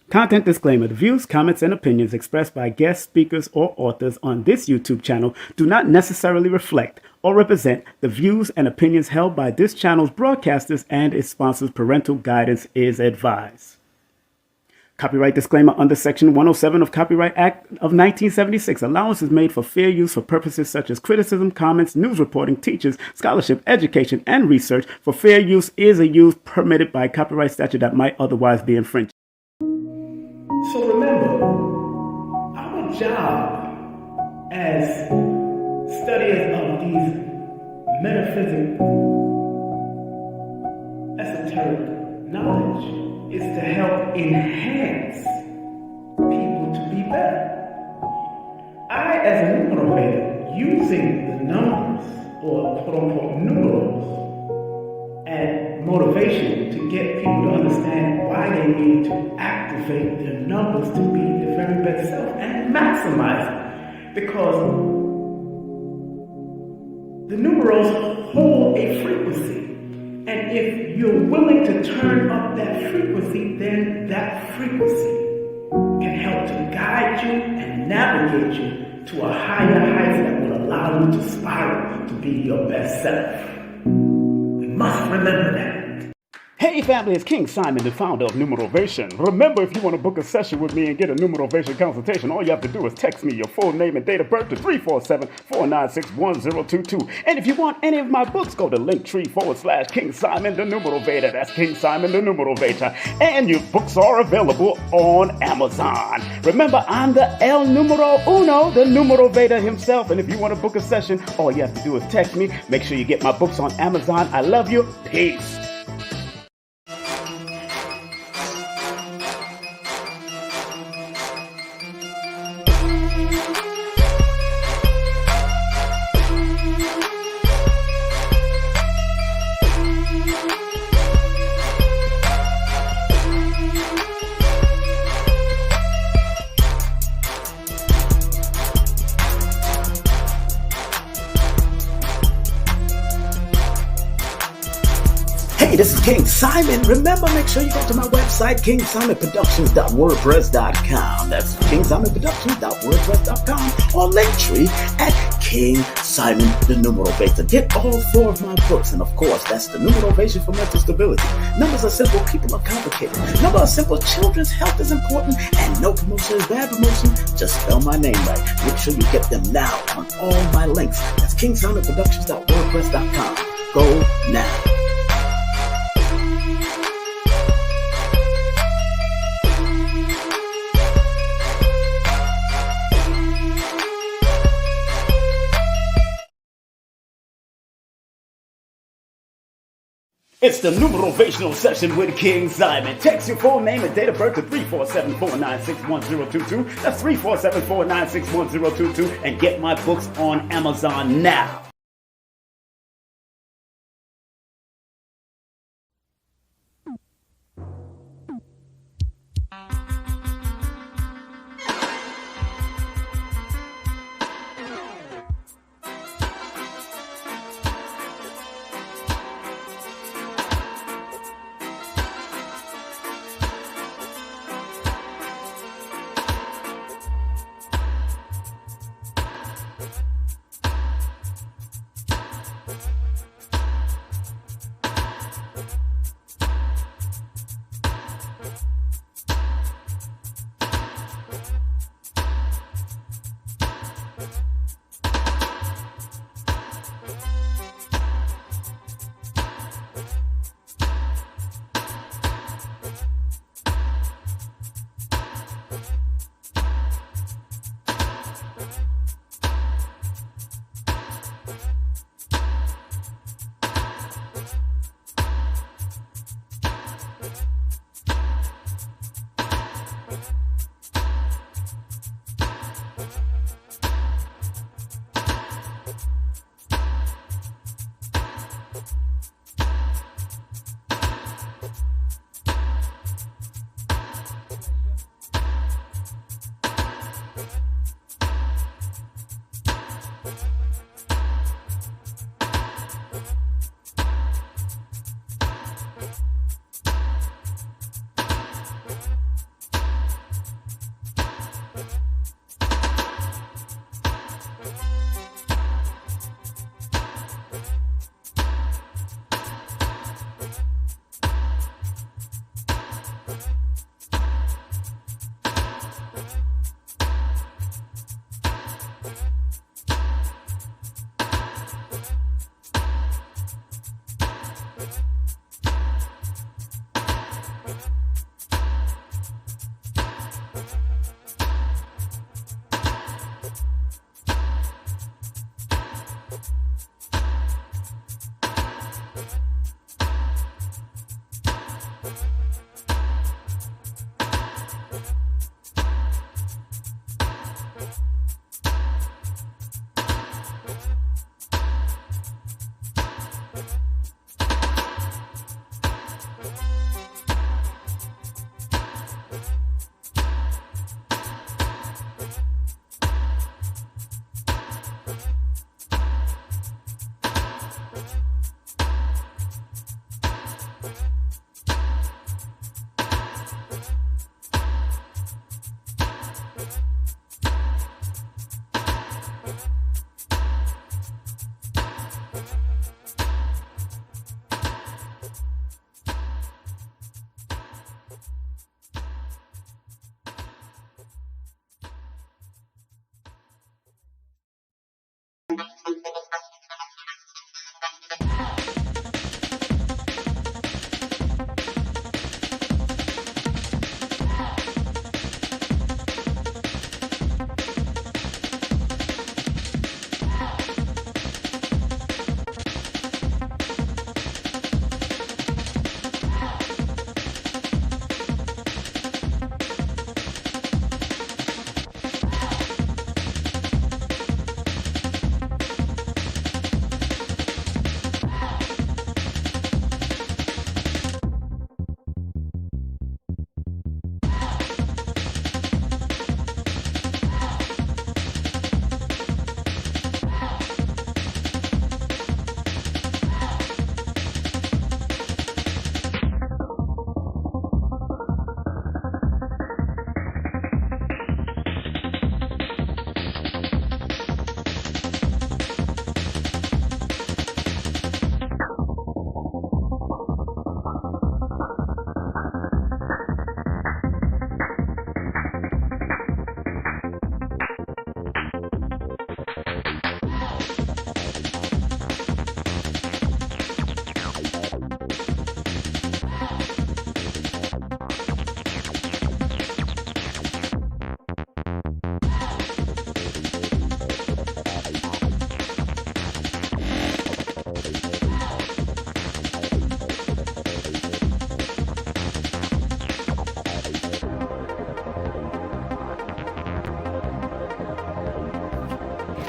Content disclaimer. The views, comments, and opinions expressed by guest speakers or authors on this YouTube channel do not necessarily reflect or represent the views and opinions held by this channel's broadcasters and its sponsors. Parental guidance is advised. Copyright disclaimer under Section 107 of Copyright Act of 1976. Allowance is made for fair use for purposes such as criticism, comments, news reporting, teachers, scholarship, education, and research. For fair use is a use permitted by copyright statute that might otherwise be infringed. So remember, our job as studiers of these metaphysical, esoteric knowledge is to help enhance people to be better. I, as a numerovator, using the numbers, or quote-unquote numerals, and motivation to get people to understand why they need to activate their numbers to be their very best self and maximize it. Because the numerals hold a frequency. And if you're willing to turn up that frequency, then that frequency can help to guide you and navigate you to a higher height that will allow you to spiral to be your best self. Must remember that. Hey family, it's King Simon, the founder of Numerovation. Remember, if you want to book a session with me and get a Numerovation consultation, all you have to do is text me your full name and date of birth to 347-496-1022. And if you want any of my books, go to linktree/King Simon the Numerovator. That's King Simon the Numerovator. And your books are available on Amazon. Remember, I'm the El Numero Uno, the Numerovator himself. And if you want to book a session, all you have to do is text me. Make sure you get my books on Amazon. I love you. Peace. Hey, this is King Simon. Remember, make sure you go to my website, kingsimonproductions.wordpress.com. That's kingsimonproductions.wordpress.com, or Linktree at King Simon the Numerovator. Get all 4 of my books, and of course, that's the Numerovation for Mental Stability. Numbers are simple, people are complicated. Numbers are simple, children's health is important, and no promotion is bad promotion. Just spell my name right. Make sure you get them now on all my links. That's kingsimonproductions.wordpress.com. Go now. It's the Numerovational session with King Simon. Text your full name and date of birth to 347-496-1022. That's 347-496-1022. And get my books on Amazon now.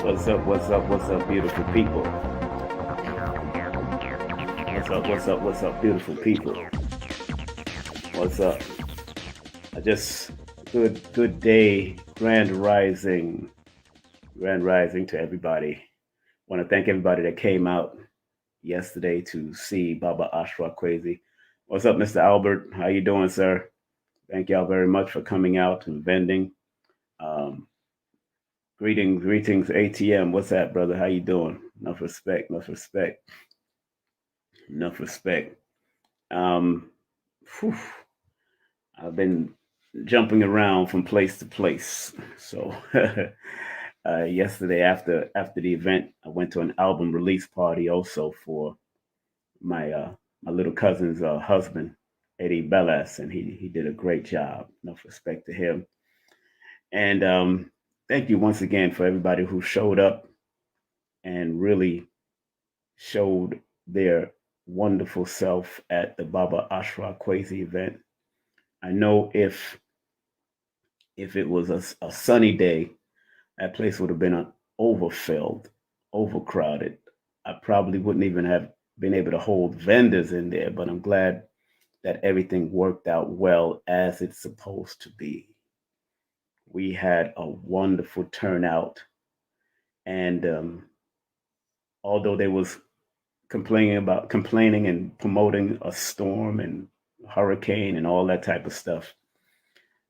What's up, what's up, what's up, beautiful people? What's up, what's up, what's up, beautiful people? What's up? Good day, grand rising to everybody. Want to thank everybody that came out yesterday to see Baba Ashra Kwesi. What's up, Mr. Albert? How you doing, sir? Thank y'all very much for coming out and vending. Greetings, ATM. What's that, brother? How you doing? Enough respect. Whew, I've been jumping around from place to place. So yesterday after the event, I went to an album release party also for my little cousin's husband, Eddie Bellas, and he did a great job. Enough respect to him. And thank you once again for everybody who showed up and really showed their wonderful self at the Baba Ashra Kwesi event. I know if it was a sunny day, that place would have been overfilled, overcrowded. I probably wouldn't even have been able to hold vendors in there, but I'm glad that everything worked out well as it's supposed to be. We had a wonderful turnout, and although they was complaining and promoting a storm and hurricane and all that type of stuff,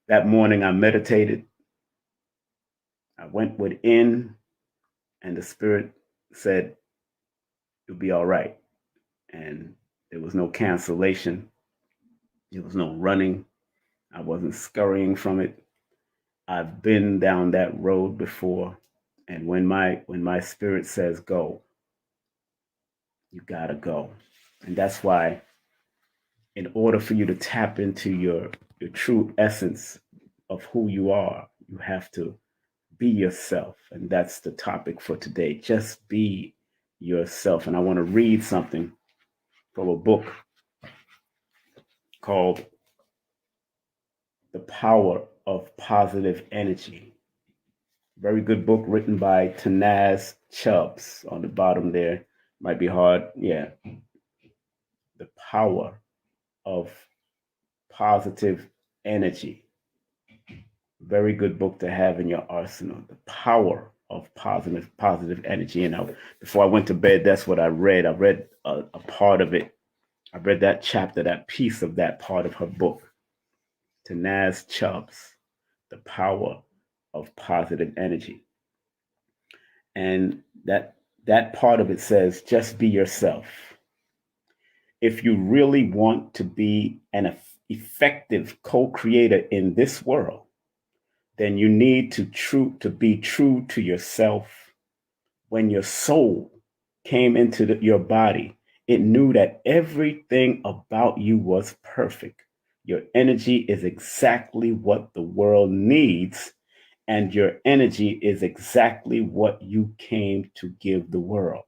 that morning I meditated. I went within, and the spirit said, "You'll be all right." And there was no cancellation. There was no running. I wasn't scurrying from it. I've been down that road before, and when my spirit says go, you gotta go. And that's why, in order for you to tap into your true essence of who you are, you have to be yourself. And that's the topic for today. Just be yourself. And I want to read something from a book called The Power of Positive Energy. Very good book written by Tanaz Chubbs on the bottom there. Might be hard. Yeah. The Power of Positive Energy. Very good book to have in your arsenal. The Power of Positive Energy. You know, before I went to bed, that's what I read. I read a part of it. I read that chapter, that piece of that part of her book. Tanaz Chubbs, The Power of Positive Energy. And that part of it says, just be yourself. If you really want to be an effective co-creator in this world, then you need to be true to yourself. When your soul came into your body, it knew that everything about you was perfect. Your energy is exactly what the world needs, and your energy is exactly what you came to give the world.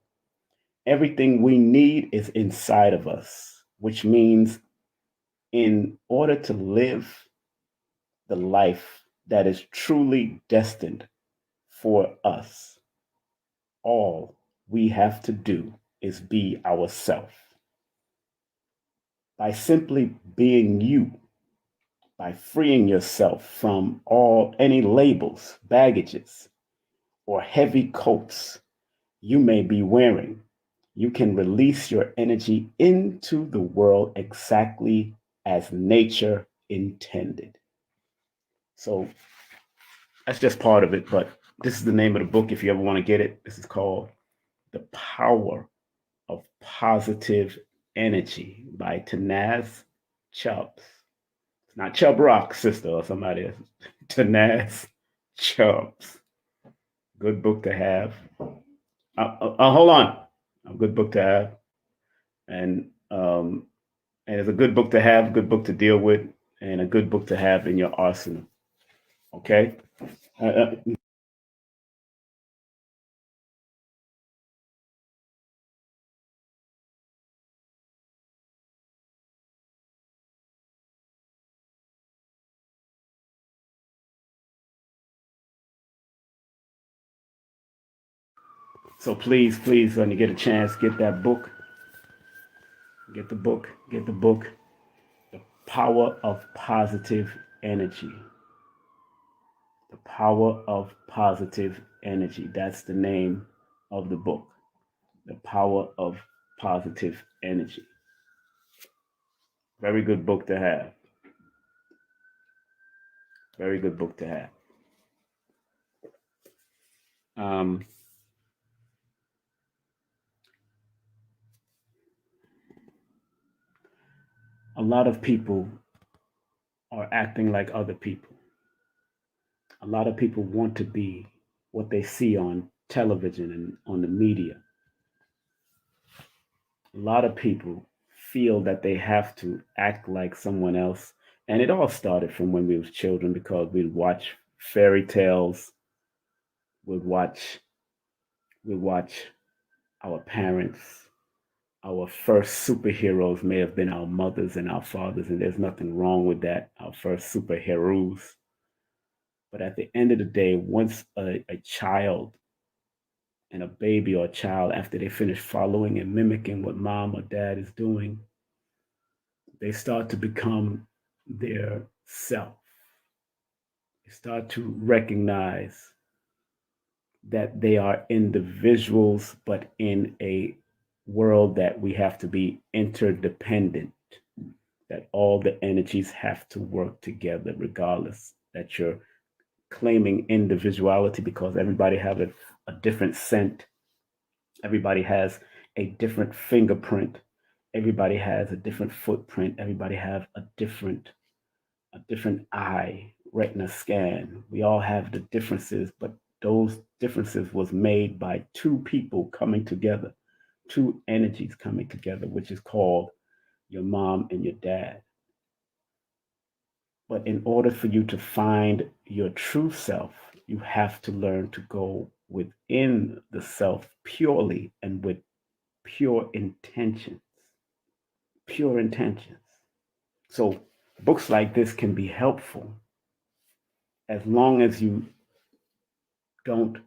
Everything we need is inside of us, which means in order to live the life that is truly destined for us, all we have to do is be ourselves. By simply being you, by freeing yourself from all any labels, baggages, or heavy coats you may be wearing, you can release your energy into the world exactly as nature intended. So that's just part of it, but this is the name of the book if you ever want to get it. This is called The Power of Positive Energy by Tanaz Chubbs. It's not Chubb Rock, sister, or somebody else. Tanaz Chubbs. Good book to have. Hold on. A good book to have. And and it's a good book to have, good book to deal with, and a good book to have in your arsenal. Okay. Uh, uh, so please, when you get a chance, get that book. Get the book. Get the book. The Power of Positive Energy. The Power of Positive Energy. That's the name of the book. The Power of Positive Energy. Very good book to have. Very good book to have. Um, a lot of people are acting like other people. A lot of people want to be what they see on television and on the media. A lot of people feel that they have to act like someone else. And it all started from when we was children because we'd watch fairy tales, we'd watch we'd watch our parents. Our first superheroes may have been our mothers and our fathers, and there's nothing wrong with that. Our first superheroes. But at the end of the day, once a child and a baby or a child, after they finish following and mimicking what mom or dad is doing, they start to become their self. They start to recognize that they are individuals, but in a world that we have to be interdependent, that all the energies have to work together, regardless that you're claiming individuality because everybody have a different scent. Everybody has a different fingerprint. Everybody has a different footprint. Everybody have a different eye retina scan. We all have the differences, but those differences was made by two people coming together, two energies coming together, which is called your mom and your dad. But in order for you to find your true self, you have to learn to go within the self purely and with pure intentions. Pure intentions. So books like this can be helpful as long as you don't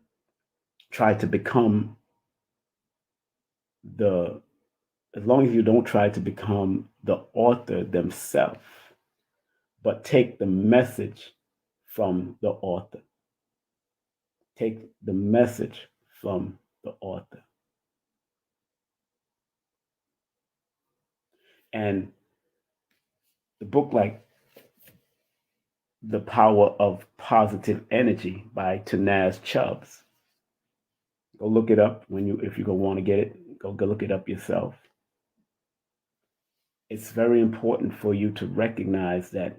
try to become the as long as you don't try to become the author themselves, but take the message from the author. Take the message from the author. And the book like The Power of Positive Energy by Tanaz Chubbs. Go look it up when you if you go want to get it. Go look it up yourself. It's very important for you to recognize that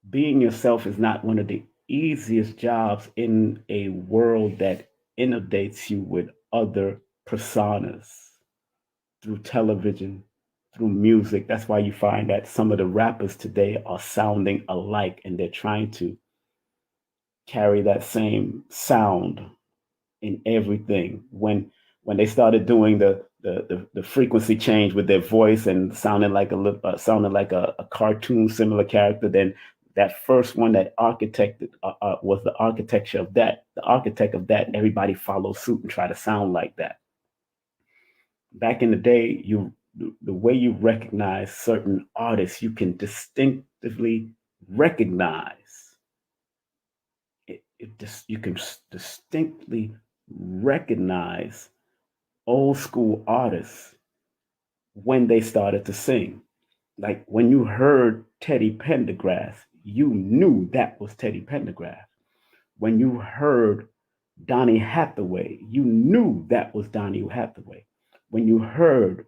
being yourself is not one of the easiest jobs in a world that inundates you with other personas through television, through music. That's why you find that some of the rappers today are sounding alike and they're trying to carry that same sound in everything. When they started doing the frequency change with their voice and sounding like a cartoon similar character, then that first one that architected was the architecture of that. The architect of that, everybody follows suit and try to sound like that. Back in the day, the way you recognize certain artists, you can distinctively recognize you can distinctly recognize old school artists when they started to sing. Like when you heard Teddy Pendergrass, you knew that was Teddy Pendergrass. When you heard Donny Hathaway, you knew that was Donny Hathaway. When you heard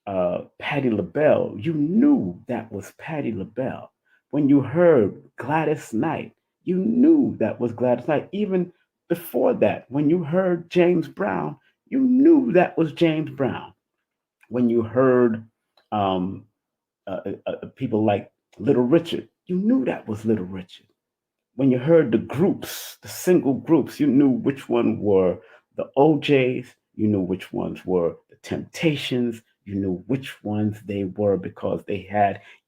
Patti LaBelle, you knew that was Patti LaBelle. When you heard Gladys Knight, you knew that was Gladys Knight. Even before that, when you heard James Brown, you knew that was James Brown. When you heard um, people like Little Richard, you knew that was Little Richard. When you heard the groups, the single groups, you knew which one were the OJs, you knew which ones were the Temptations, you knew which ones they were because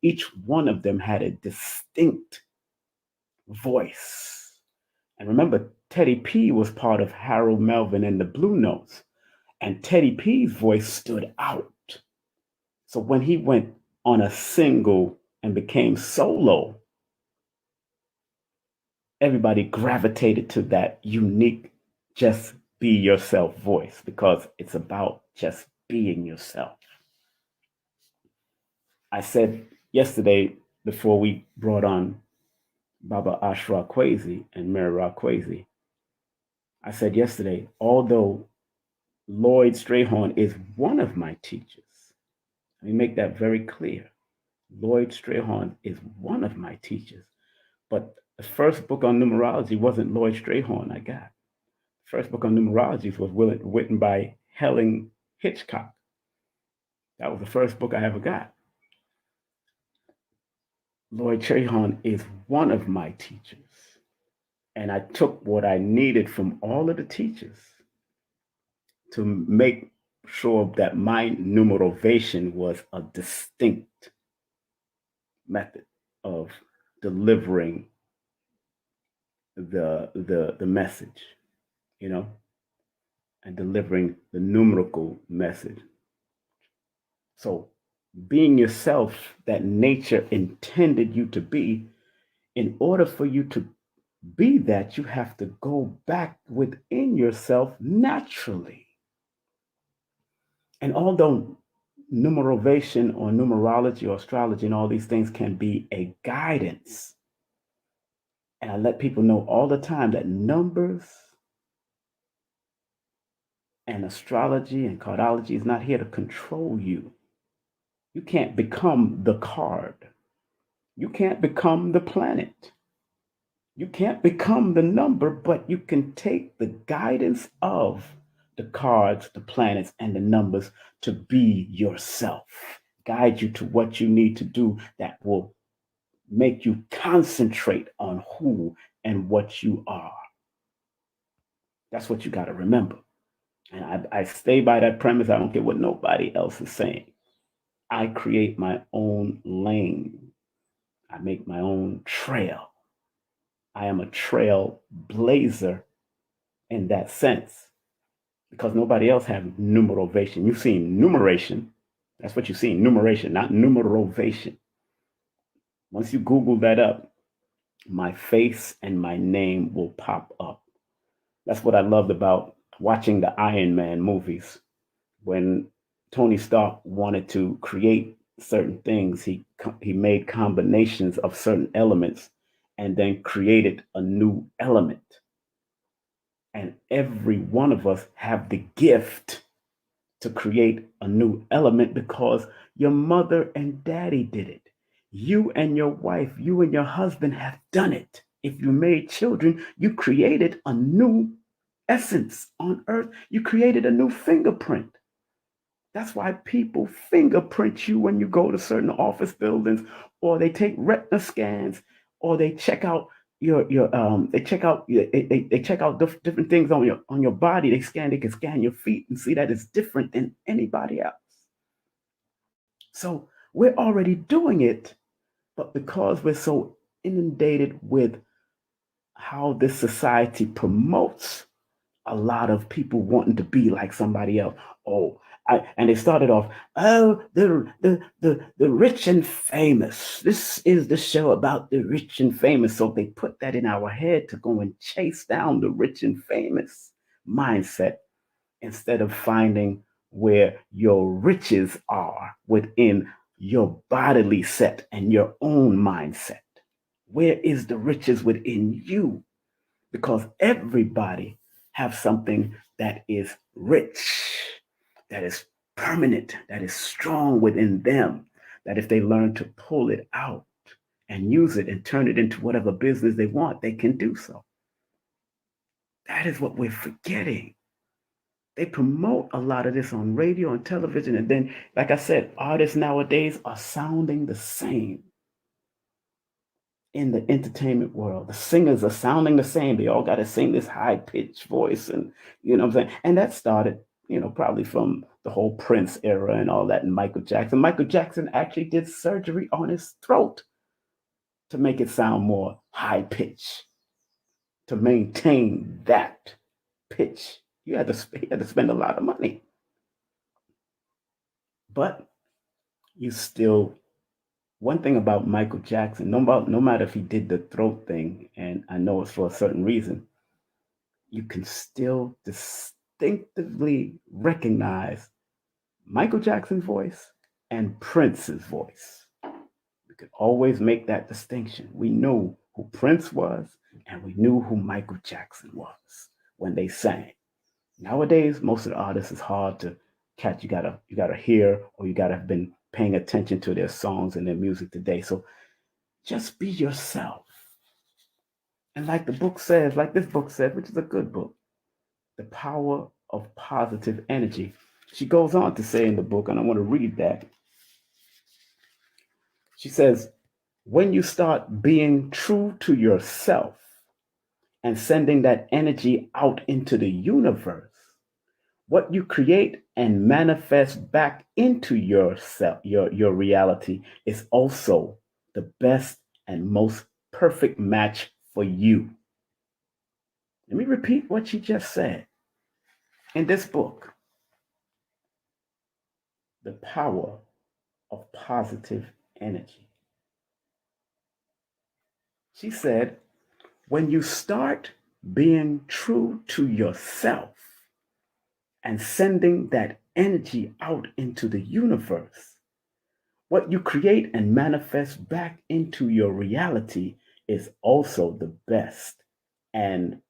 each one of them had a distinct voice. And remember, Teddy P was part of Harold Melvin and the Blue Notes, and Teddy P's voice stood out. So when he went on a single and became solo, everybody gravitated to that unique, just be yourself voice because it's about just being yourself. I said yesterday before we brought on Baba Ashra Kwesi and Mira Kwesi, I said yesterday, although Lloyd Strayhorn is one of my teachers, let me make that very clear. Lloyd Strayhorn is one of my teachers, but the first book on numerology wasn't Lloyd Strayhorn I got. First book on numerology was written by Helen Hitchcock. That was the first book I ever got. Lloyd Trahon is one of my teachers. And I took what I needed from all of the teachers to make sure that my numerovation was a distinct method of delivering the message, you know, and delivering the numerical message. So being yourself that nature intended you to be, in order for you to be that, you have to go back within yourself naturally. And although numerovation or numerology or astrology and all these things can be a guidance, and I let people know all the time that numbers and astrology and cardology is not here to control you. You can't become the card. You can't become the planet. You can't become the number, but you can take the guidance of the cards, the planets, and the numbers to be yourself. Guide you to what you need to do that will make you concentrate on who and what you are. That's what you got to remember. And I stay by that premise. I don't care what nobody else is saying. I create my own lane. I make my own trail. I am a trail blazer in that sense because nobody else has numerovation. You've seen numeration. That's what you've seen, numeration, not numerovation. Once you Google that up, my face and my name will pop up. That's what I loved about watching the Iron Man movies. When Tony Stark wanted to create certain things, he made combinations of certain elements and then created a new element. And every one of us have the gift to create a new element because your mother and daddy did it. You and your wife, you and your husband have done it. If you made children, you created a new essence on earth. You created a new fingerprint. That's why people fingerprint you when you go to certain office buildings, or they take retina scans, or they check out your they check out they check out different things on your body. They can scan your feet and see that it's different than anybody else. So we're already doing it, but because we're so inundated with how this society promotes a lot of people wanting to be like somebody else. Oh, and they started off, oh, the rich and famous. This is the show about the rich and famous. So they put that in our head to go and chase down the rich and famous mindset instead of finding where your riches are within your bodily set and your own mindset. Where is the riches within you? Because everybody have something that is rich, that is permanent, that is strong within them, that if they learn to pull it out and use it and turn it into whatever business they want, they can do so. That is what we're forgetting. They promote a lot of this on radio and television. And then, like I said, artists nowadays are sounding the same in the entertainment world. The singers are sounding the same. They all got to sing this high pitched voice, and you know what I'm saying. And that started, probably from the whole Prince era and all that, and Michael Jackson. Michael Jackson actually did surgery on his throat to make it sound more high pitch, to maintain that pitch. You had to spend a lot of money, but you still. One thing about Michael Jackson, no matter if he did the throat thing, and I know it's for a certain reason, you can still distinctively recognize Michael Jackson's voice and Prince's voice. We could always make that distinction. We knew who Prince was and we knew who Michael Jackson was when they sang. Nowadays, most of the artists is hard to catch. You gotta hear, or you gotta have been paying attention to their songs and their music today. So just be yourself. And like the book says, like this book says, which is a good book, the power of positive energy. She goes on to say in the book, and I want to read that. She says, when you start being true to yourself and sending that energy out into the universe, what you create and manifest back into yourself, your reality, is also the best and most perfect match for you. Let me repeat what she just said. In this book, The Power of Positive Energy, she said, when you start being true to yourself and sending that energy out into the universe, what you create and manifest back into your reality is also the best and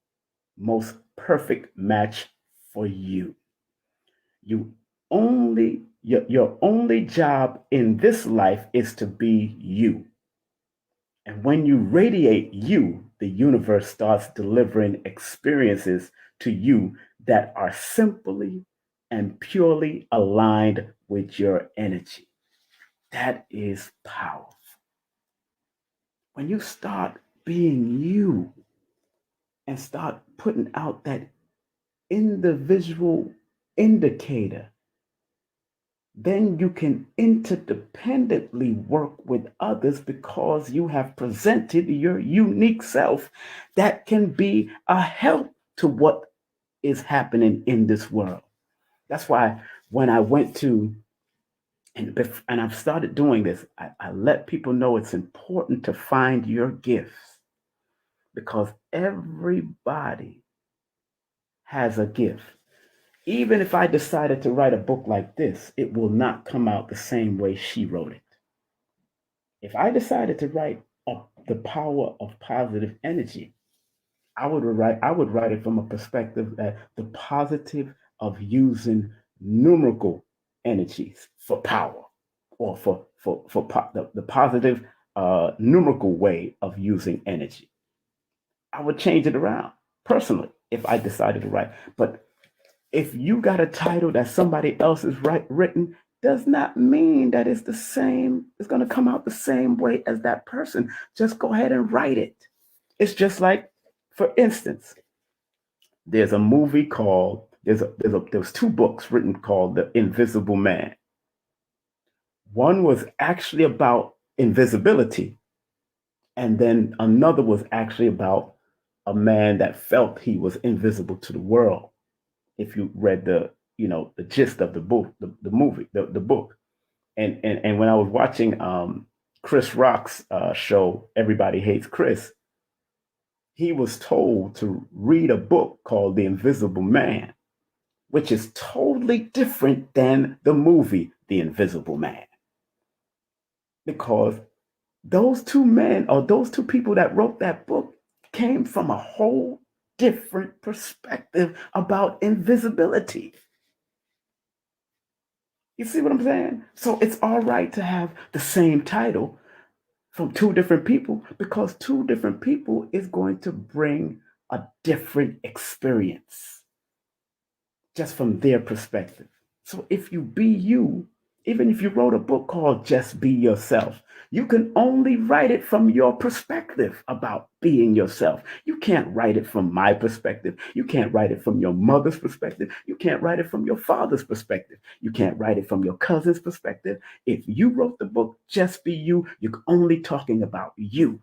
most perfect match for you. You your only job in this life is to be you. And when you radiate you, the universe starts delivering experiences to you that are simply and purely aligned with your energy. That is powerful. When you start being you and start putting out that individual indicator then you can interdependently work with others because you have presented your unique self that can be a help to what is happening in this world. That's why when I went to and I've started doing this, I let people know it's important to find your gifts because everybody has a gift. Even if I decided to write a book like this, it will not come out the same way she wrote it. If I decided to write the power of positive energy, I would write it from a perspective that the positive of using numerical energies for power, or the positive numerical way of using energy. I would change it around personally if I decided to write. But if you got a title that somebody else has written, does not mean that it's the same. It's going to come out the same way as that person. Just go ahead and write it. It's just like, for instance, there's a movie called there was two books written called The Invisible Man. One was actually about invisibility, and then another was actually about a man that felt he was invisible to the world. If you read the gist of the book, the movie, the book, and when I was watching Chris Rock's show, Everybody Hates Chris, he was told to read a book called The Invisible Man, which is totally different than the movie The Invisible Man. Because those two men, or those two people that wrote that book, came from a whole different perspective about invisibility. You see what I'm saying? So it's all right to have the same title from two different people because two different people is going to bring a different experience just from their perspective. So if you be you, even if you wrote a book called Just Be Yourself, you can only write it from your perspective about being yourself. You can't write it from my perspective. You can't write it from your mother's perspective. You can't write it from your father's perspective. You can't write it from your cousin's perspective. If you wrote the book Just Be You, you're only talking about you.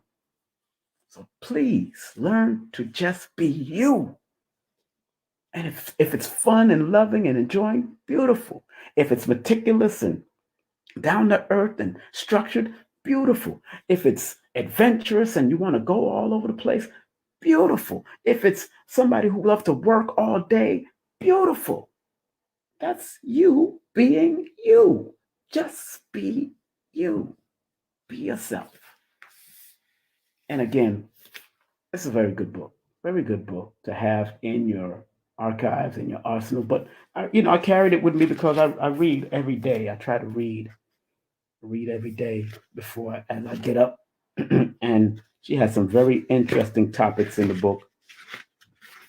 So please learn to just be you. And if it's fun and loving and enjoying, beautiful. If it's meticulous and down to earth and structured, beautiful. If it's adventurous and you want to go all over the place, beautiful. If it's somebody who loves to work all day, beautiful. That's you being you. Just be you. Be yourself. And again, it's a very good book. Very good book to have in your archives, in your arsenal. But I carried it with me because I read every day. I try to read every day before as I get up. And she has some very interesting topics in the book.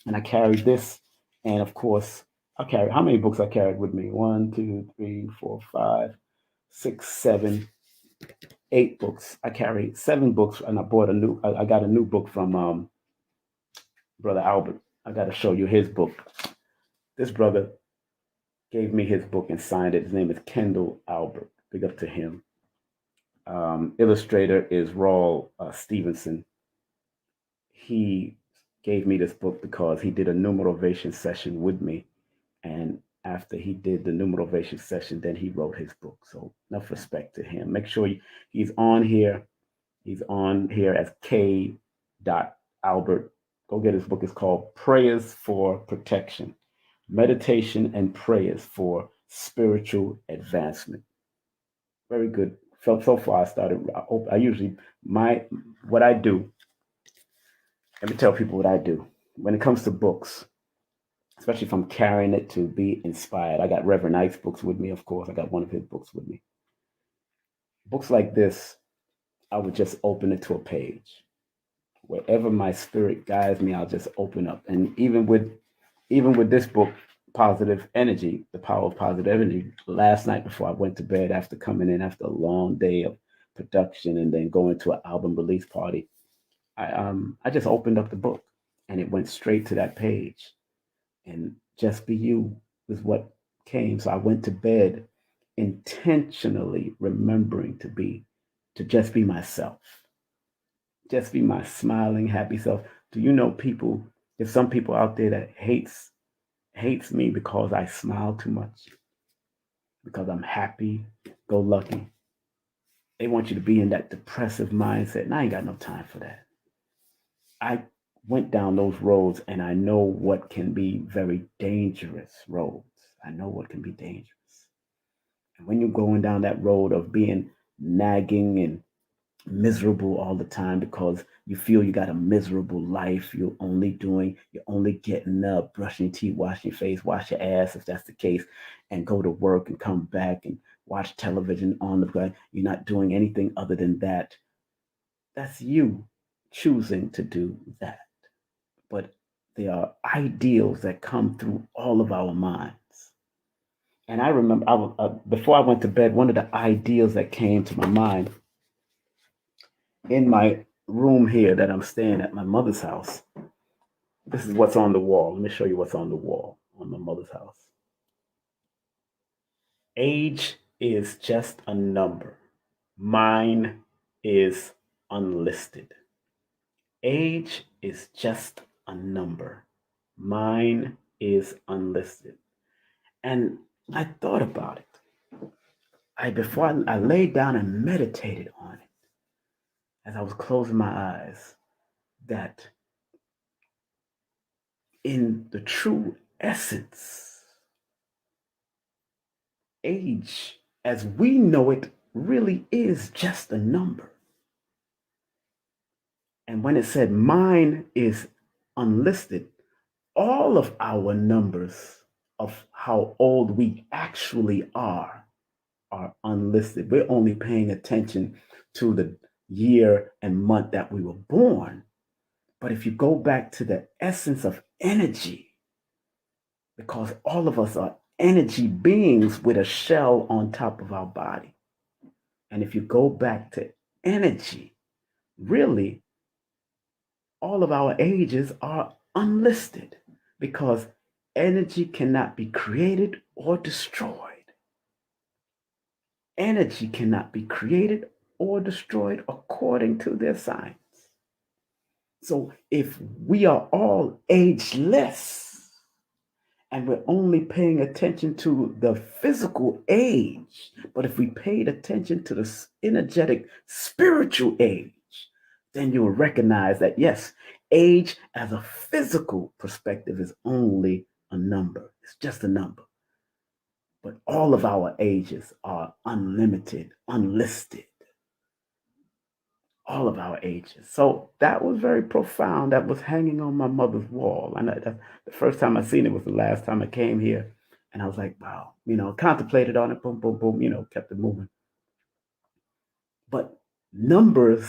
And I carried this, and of course, I carry how many books I carried with me? One, two, three, four, five, six, seven, 8 books. I carried 7 books, and I bought a new. I got a new book from brother Albert. I got to show you his book. This brother gave me his book and signed it. His name is Kendall Albert. Big up to him. Illustrator is Raul Stevenson. He gave me this book because he did a numerovation session with me. And after he did the numerovation session, then he wrote his book. So enough respect to him. Make sure he's on here. He's on here as K. Albert. Go get his book. It's called Prayers for Protection, Meditation and Prayers for Spiritual Advancement. Very good. So far, I started. I usually what I do. Let me tell people what I do when it comes to books, especially if I'm carrying it to be inspired. I got Reverend Ike's books with me, of course. I got one of his books with me. Books like this, I would just open it to a page. Wherever my spirit guides me, I'll just open up. And even with this book, Positive Energy, the Power of Positive Energy, last night before I went to bed after coming in after a long day of production and then going to an album release party, I just opened up the book and it went straight to that page. And Just Be You is what came. So I went to bed intentionally remembering to just be myself, just be my smiling, happy self. Do you know people? There's some people out there that hates me because I smile too much, because I'm happy, go lucky. They want you to be in that depressive mindset, and I ain't got no time for that. I went down those roads, and I know what can be very dangerous roads. I know what can be dangerous. And when you're going down that road of being nagging and miserable all the time because you feel you got a miserable life. You're only getting up, brushing your teeth, washing your face, wash your ass if that's the case, and go to work and come back and watch television on the go. You're not doing anything other than that. That's you choosing to do that. But there are ideals that come through all of our minds. And I remember before I went to bed, one of the ideals that came to my mind in my room here that I'm staying at my mother's house. This is what's on the wall. Let me show you what's on the wall on my mother's house. Age is just a number. Mine is unlisted. Age is just a number. Mine is unlisted. And I thought about it. Before I laid down and meditated on it as I was closing my eyes, that in the true essence, age as we know it really is just a number. And when it said mine is unlisted, all of our numbers of how old we actually are unlisted. We're only paying attention to the year and month that we were born. But if you go back to the essence of energy, because all of us are energy beings with a shell on top of our body. And if you go back to energy, really, all of our ages are unlisted because energy cannot be created or destroyed. Energy cannot be created or destroyed according to their science. So if we are all ageless, and we're only paying attention to the physical age. But if we paid attention to the energetic spiritual age, then you will recognize that yes, age as a physical perspective is only a number. It's just a number. But all of our ages are unlimited, unlisted. All of our ages. So that was very profound. That was hanging on my mother's wall. And the first time I seen it was the last time I came here. And I was like, wow, contemplated on it, boom, boom, boom, kept it moving. But numbers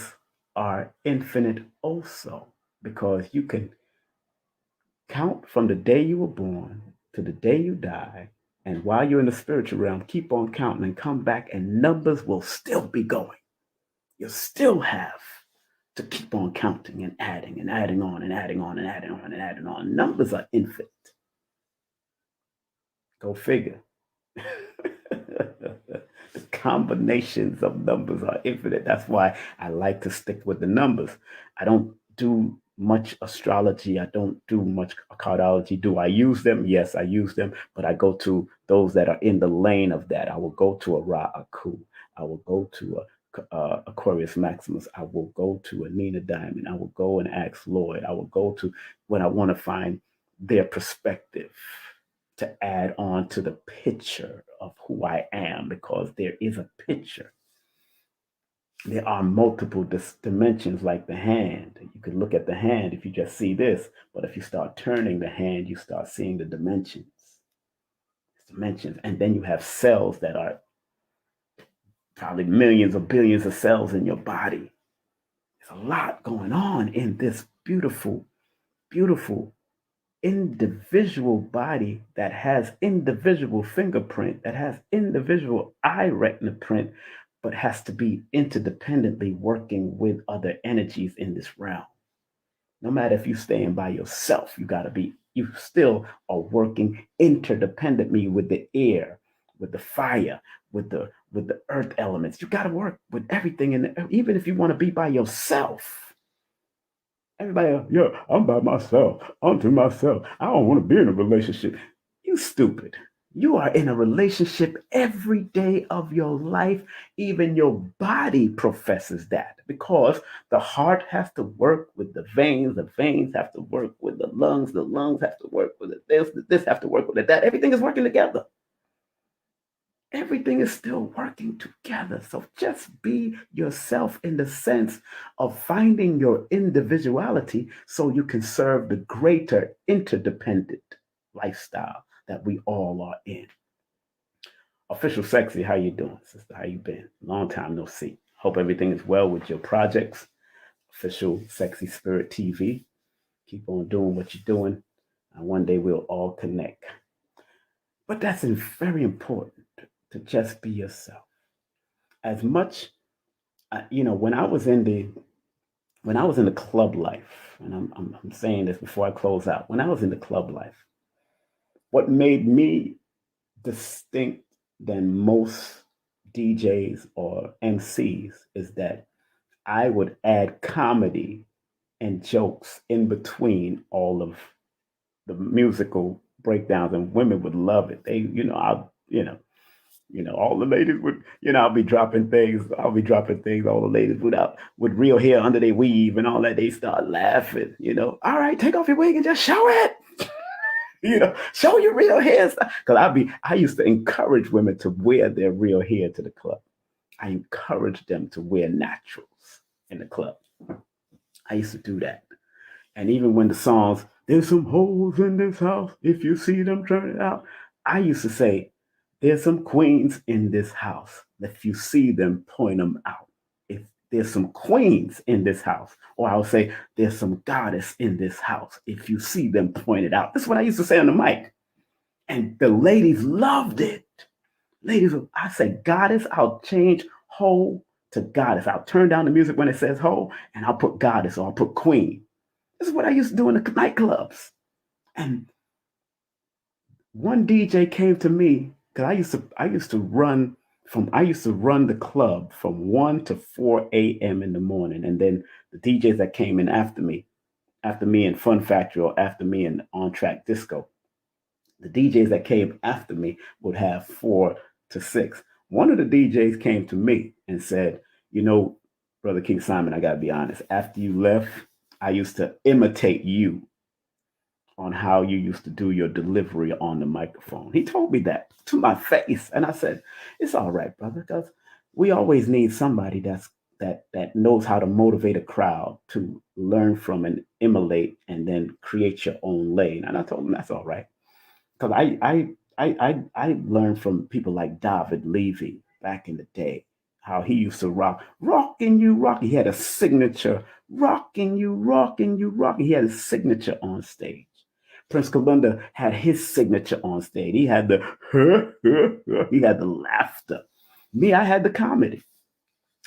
are infinite also because you can count from the day you were born to the day you die. And while you're in the spiritual realm, keep on counting and come back, and numbers will still be going. You'll still have to keep on counting and adding on and adding on and adding on and adding on. Numbers are infinite. Go figure. The combinations of numbers are infinite. That's why I like to stick with the numbers. I don't do much astrology. I don't do much cardiology. Do I use them? Yes, I use them, but I go to those that are in the lane of that. I will go to a Ra Aku. I will go to a Aquarius Maximus. I will go to a Nina Diamond. I will go and ask Lloyd. I will go to when I want to find their perspective to add on to the picture of who I am, because there is a picture. There are multiple dimensions like the hand. You could look at the hand if you just see this, but if you start turning the hand, you start seeing the dimensions. Dimensions. And then you have cells that are probably millions or billions of cells in your body. There's a lot going on in this beautiful, beautiful individual body that has individual fingerprint, that has individual eye retina print, but has to be interdependently working with other energies in this realm. No matter if you're staying by yourself, you still are working interdependently with the air, with the fire, with the earth elements. You got to work with everything, and even if you want to be by yourself. Everybody, yeah, I'm by myself. I'm to myself. I don't want to be in a relationship. You stupid. You are in a relationship every day of your life. Even your body professes that because the heart has to work with the veins have to work with the lungs have to work with it, this have to work with it, that. Everything is working together. Everything is still working together. So just be yourself in the sense of finding your individuality so you can serve the greater interdependent lifestyle that we all are in. Official Sexy, how you doing, sister? How you been? Long time no see. Hope everything is well with your projects. Official Sexy Spirit TV. Keep on doing what you're doing, and one day we'll all connect. But that's very important to just be yourself. As much, when I was in the club life, and I'm saying this before I close out. When I was in the club life, what made me distinct than most DJs or MCs is that I would add comedy and jokes in between all of the musical breakdowns, and women would love it. They, all the ladies would, I'll be dropping things. All the ladies with real hair under their weave and all that. They start laughing. All right, take off your wig and just show it. Show your real hair. Because I used to encourage women to wear their real hair to the club. I encouraged them to wear naturals in the club. I used to do that. And even when the songs, there's some holes in this house, if you see them, turn it out. I used to say, there's some queens in this house. If you see them, point them out. If there's some queens in this house, or I'll say, there's some goddess in this house. If you see them, point it out. This is what I used to say on the mic. And the ladies loved it. Ladies, I say goddess, I'll change hoe to goddess. I'll turn down the music when it says hoe, and I'll put goddess or I'll put queen. This is what I used to do in the nightclubs. And one DJ came to me because I used to run the club from 1 to 4 a.m. in the morning. And then the DJs that came in after me in Fun Factory or after me in On Track Disco, the DJs that came after me would have 4 to 6. One of the DJs came to me and said, Brother King Simon, I got to be honest. After you left, I used to imitate you on how you used to do your delivery on the microphone. He told me that to my face. And I said, it's all right, brother, because we always need somebody that knows how to motivate a crowd to learn from and emulate and then create your own lane. And I told him that's all right. Because I learned from people like David Levy back in the day, how he used to rocking you, rocking. He had a signature, rocking you, rocking you, rocking. He had a signature on stage. Prince Kalunda had his signature on stage. He had the he had the laughter. Me, I had the comedy.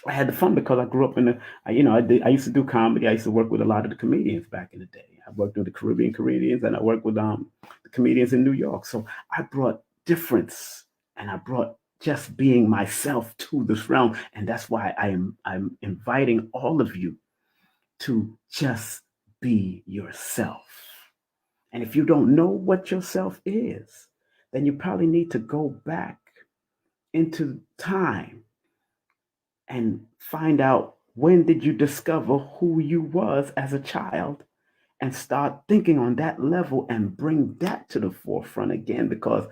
I had the fun because I grew up in I used to do comedy. I used to work with a lot of the comedians back in the day. I worked with the Caribbean comedians and I worked with the comedians in New York. So I brought difference and I brought just being myself to this realm. And that's why I'm inviting all of you to just be yourself. And if you don't know what yourself is, then you probably need to go back into time and find out when did you discover who you was as a child and start thinking on that level and bring that to the forefront again, because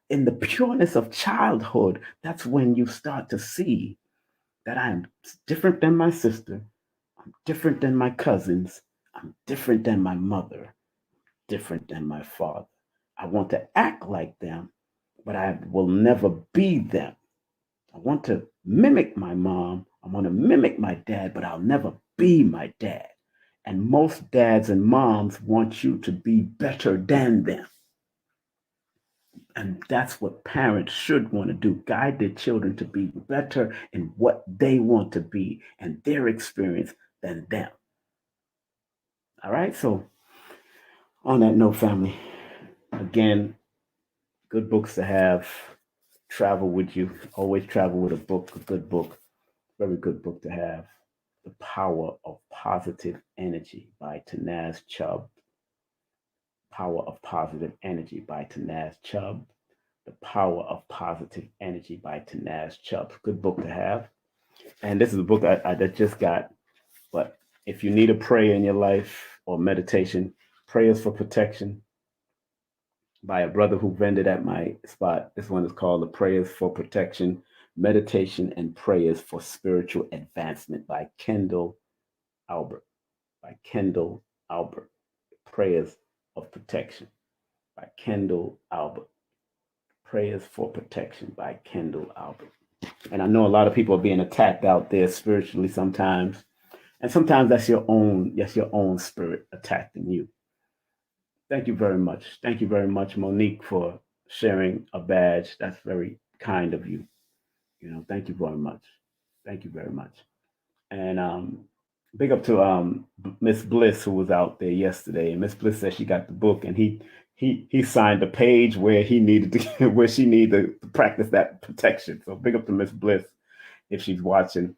in the pureness of childhood, that's when you start to see that I'm different than my sister, I'm different than my cousins, I'm different than my mother, different than my father. I want to act like them, but I will never be them. I want to mimic my mom. I want to mimic my dad, but I'll never be my dad. And most dads and moms want you to be better than them. And that's what parents should want to do, guide their children to be better in what they want to be and their experience than them. All right. So, on that note, family, again, good books to have, travel with you. Always travel with a book, a good book, very good book to have. The Power of Positive Energy by Tanaz Chubb. Power of Positive Energy by Tanaz Chubb. The Power of Positive Energy by Tanaz Chubb. Good book to have. And this is a book I just got. But if you need a prayer in your life or meditation, Prayers for Protection by a brother who vended at my spot. This one is called The Prayers for Protection, Meditation and Prayers for Spiritual Advancement by Kendall Albert. By Kendall Albert. Prayers of Protection by Kendall Albert. Prayers for Protection by Kendall Albert. And I know a lot of people are being attacked out there spiritually sometimes. And sometimes that's your own spirit attacking you. Thank you very much. Thank you very much, Monique, for sharing a badge. That's very kind of you. Thank you very much. Thank you very much. And big up to Miss Bliss, who was out there yesterday. And Miss Bliss said she got the book, and he signed the page where he needed to where she needed to practice that protection. So big up to Miss Bliss if she's watching,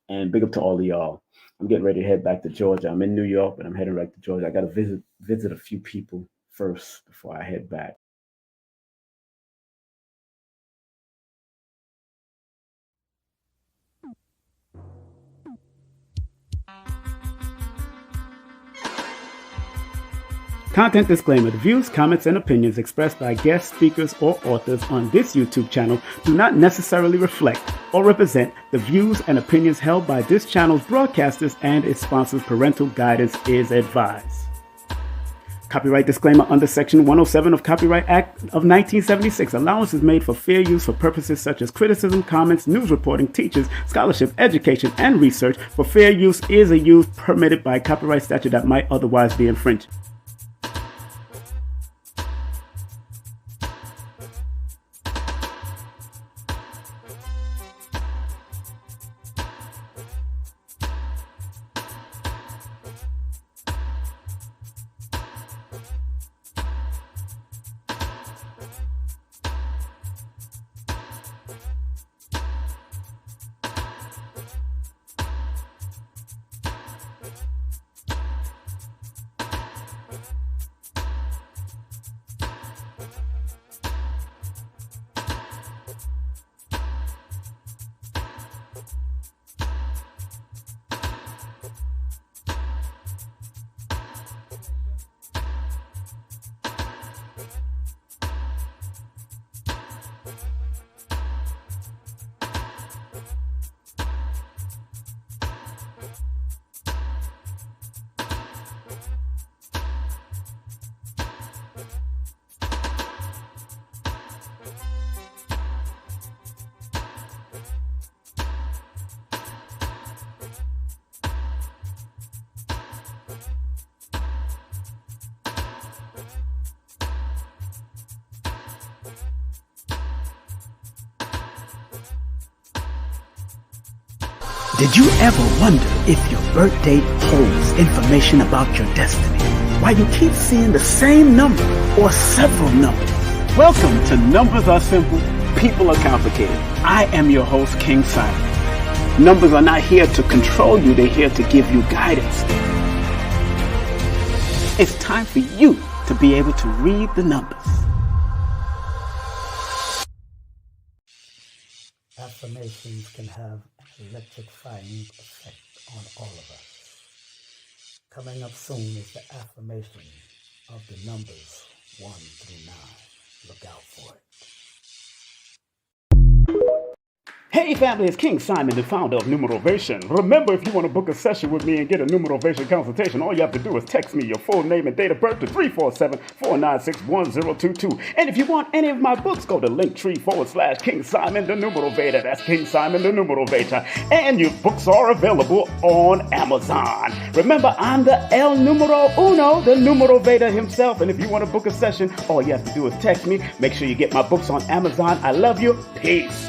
and big up to all of y'all. I'm getting ready to head back to Georgia. I'm in New York, but I'm heading back to Georgia. I got to visit a few people first before I head back. Content disclaimer. The views, comments, and opinions expressed by guest speakers or authors on this YouTube channel do not necessarily reflect or represent the views and opinions held by this channel's broadcasters and its sponsors. Parental guidance is advised. Copyright disclaimer under Section 107 of Copyright Act of 1976. Allowance is made for fair use for purposes such as criticism, comments, news reporting, teachers, scholarship, education, and research. For fair use is a use permitted by copyright statute that might otherwise be infringed. Did you ever wonder if your birth date holds information about your destiny? Why you keep seeing the same number or several numbers? Welcome to Numbers Are Simple, People Are Complicated. I am your host, King Simon. Numbers are not here to control you, they're here to give you guidance. It's time for you to be able to read the numbers. Affirmations can have an electrifying effect on all of us. Coming up soon is the affirmation of the numbers 1 through 9. Look out for it. Hey family, it's King Simon, the founder of Numerovation. Remember, if you want to book a session with me and get a Numerovation consultation, all you have to do is text me your full name and date of birth to 347-496-1022. And if you want any of my books, go to linktree/King Simon the Numerovator. That's King Simon the Numerovator. And your books are available on Amazon. Remember, I'm the El Numero Uno, the Numerovator himself. And if you want to book a session, all you have to do is text me. Make sure you get my books on Amazon. I love you. Peace.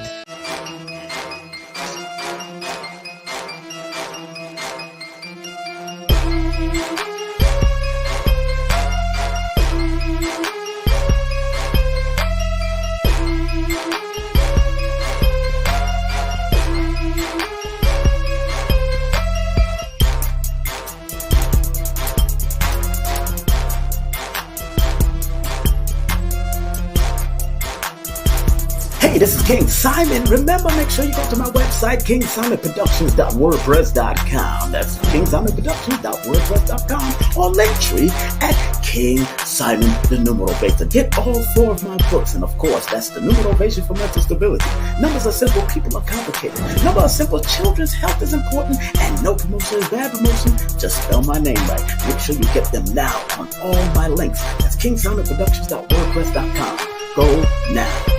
is King Simon. Remember, make sure you go to my website, kingsimonproductions.wordpress.com. That's kingsimonproductions.wordpress.com, or Linktree at King Simon the Numerovator. Get all 4 of my books, and of course, that's the Numerovation for Mental Stability. Numbers are simple, people are complicated. Numbers are simple, children's health is important, and no promotion is bad promotion. Just spell my name right. Make sure you get them now on all my links. That's kingsimonproductions.wordpress.com. Go now.